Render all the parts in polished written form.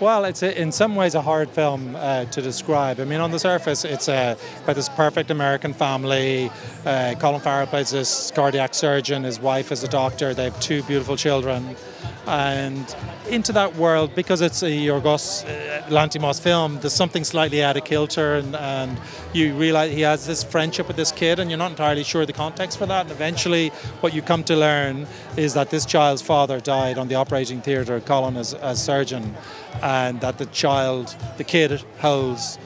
Well, it's in some ways a hard film to describe. I mean, on the surface, it's about this perfect American family. Colin Farrell plays this cardiac surgeon. His wife is a doctor. They have two beautiful children. And into that world, because it's a Yorgos Lanthimos film, there's something slightly out of kilter, and you realise he has this friendship with this kid, and you're not entirely sure the context for that. And eventually, what you come to learn is that this child's father died on the operating theatre, Colin as surgeon, and that the kid holds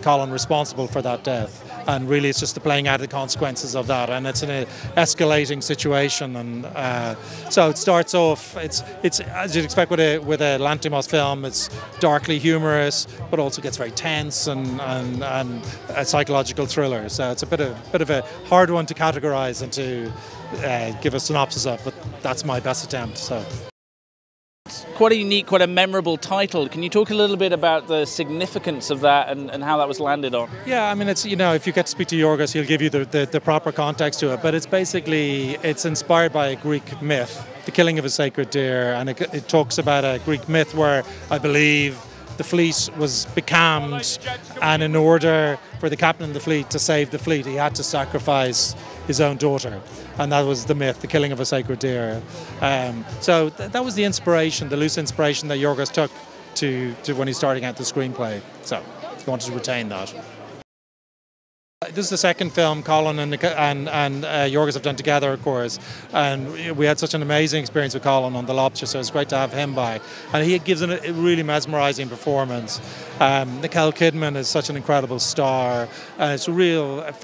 Colin responsible for that death. And really it's just the playing out of the consequences of that, and it's an escalating situation. And so it starts off, it's as you'd expect with a Lanthimos film. It's darkly humorous, but also gets very tense and a psychological thriller. So it's a bit of a hard one to categorize and to give a synopsis of, but that's my best attempt. So. Quite a unique, quite a memorable title. Can you talk a little bit about the significance of that and how that was landed on? Yeah, I mean, it's, if you get to speak to Yorgos, he'll give you the proper context to it. But it's inspired by a Greek myth, the killing of a sacred deer, and it talks about a Greek myth where I believe the fleet was becalmed, and in order for the captain of the fleet to save the fleet, he had to sacrifice his own daughter. And that was the myth, the killing of a sacred deer. So that was the inspiration, the loose inspiration that Yorgos took to when he's starting out the screenplay. So he wanted to retain that. This is the second film Colin and Yorgos have done together, of course, and we had such an amazing experience with Colin on The Lobster, so it's great to have him by. And he gives a really mesmerising performance. Nicole Kidman is such an incredible star, and for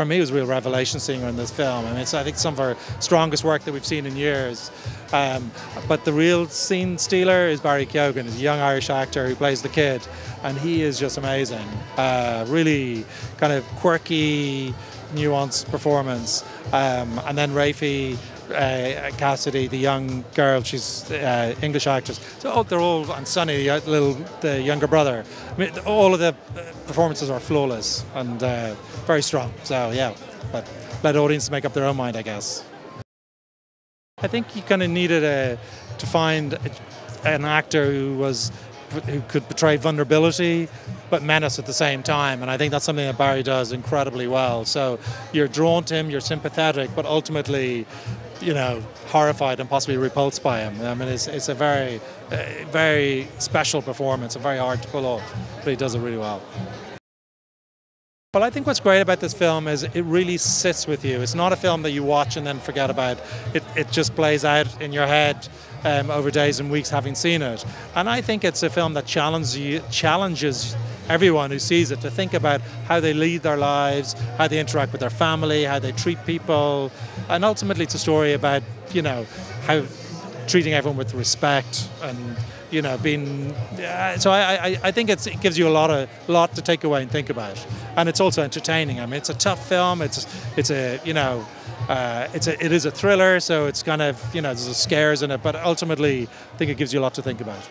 me, it was a real revelation seeing her in this film. I mean, I think some of her strongest work that we've seen in years. But the real scene stealer is Barry Keoghan, he's a young Irish actor who plays the kid, and he is just amazing. Really kind of quirky, nuanced performance. And then Rafie Cassidy, the young girl, she's English actress. So they're all, and Sonny, the younger brother. I mean, all of the performances are flawless and very strong. So yeah, but let audiences make up their own mind, I guess. I think you kind of needed to find an actor who could portray vulnerability but menace at the same time, and I think that's something that Barry does incredibly well. So you're drawn to him, you're sympathetic, but ultimately, horrified and possibly repulsed by him. I mean, it's a very, very special performance, and very hard to pull off, but he does it really well. Well, I think what's great about this film is it really sits with you. It's not a film that you watch and then forget about. It just plays out in your head over days and weeks having seen it. And I think it's a film that challenges everyone who sees it to think about how they lead their lives, how they interact with their family, how they treat people. And ultimately it's a story about, how treating everyone with respect and being. So I think it gives you a lot to take away and think about, and it's also entertaining. I mean, it's a tough film. It is a thriller, so it's kind of there's scares in it, but ultimately I think it gives you a lot to think about.